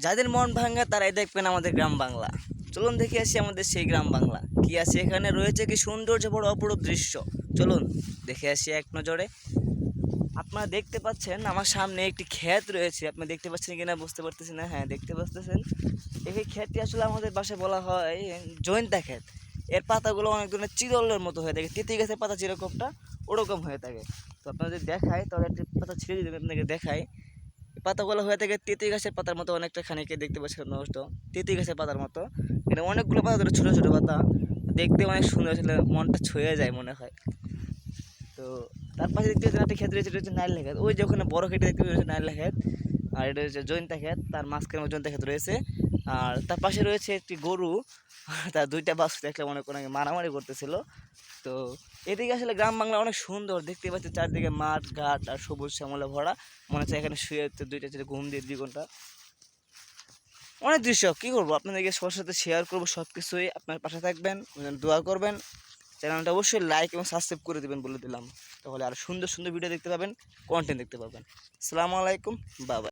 যাদের মন ভাঙা তারাই দেখবেন আমাদের গ্রাম বাংলা। চলুন দেখে আসি আমাদের সেই গ্রাম বাংলা কি আছে এখানে, রয়েছে কি সৌন্দর্য, বড় অপরূপ দৃশ্য। চলুন দেখে আসি এক নজরে। আপনারা দেখতে পাচ্ছেন আমার সামনে একটি ক্ষেত রয়েছে, আপনি দেখতে পাচ্ছেন কিনা বুঝতে পারতেছি না। হ্যাঁ, দেখতে পাচ্ছেন। এই ক্ষেতটি আসলে আমাদের বাসায় বলা হয় জয়ন্তা ক্ষেত। এর পাতাগুলো অনেক ধরনের চিরলের মতো হয়ে থাকে, তিতি গাছের পাতা যেরকমটা ওরকম হয়ে থাকে। তো আপনারা যদি দেখায় তাহলে একটি পাতা ছিঁড়ে যদি আপনাকে দেখায়, পাতাগুলো হয়ে থাকে তেঁতুল গাছের পাতার মতো, অনেকটা খানিকে দেখতে পাচ্ছেন নষ্ট তেঁতুল গাছের পাতার মতো। এটা অনেকগুলো পাতা ধরে, ছোটো ছোটো পাতা, দেখতে অনেক সুন্দর, আসলে মনটা ছুঁয়ে যায় মনে হয়। তো তার পাশে দেখতে পাচ্ছেন একটা ক্ষেত রয়েছে, এটা হচ্ছে নারকেল ক্ষেত। ওই যে ওখানে বড় ক্ষেত দেখতে পাচ্ছেন নারকেল ক্ষেত, আর এটা হচ্ছে জয়ন্তা ক্ষেত, তার মাঝখানে জয়ন্তা ক্ষেত রয়েছে। আর তার পাশে রয়েছে একটি গরু, তার দুইটা বাছুর দেখলে মনে করেন মারামারি করতেছিল। তো এদিকে আসলে গ্রাম বাংলা অনেক সুন্দর, দেখতে পাচ্ছি চারদিকে মাঠ ঘাট আর সবুজ শ্যামলে ভরা। মনে হচ্ছে এখানে শুয়ে দুইটা ছেলে ঘুম দিয়ে 2 ঘন্টা। অনেক দৃশ্য কী করবো, আপনাদেরকে সবার সাথে শেয়ার করবো সব কিছুই। আপনার পাশে থাকবেন, দোয়া করবেন, চ্যানেলটা অবশ্যই লাইক এবং সাবস্ক্রাইব করে দেবেন বলে দিলাম। তাহলে আর সুন্দর সুন্দর ভিডিও দেখতে পাবেন, কন্টেন্ট দেখতে পাবেন। আসসালামু আলাইকুম, বাবা।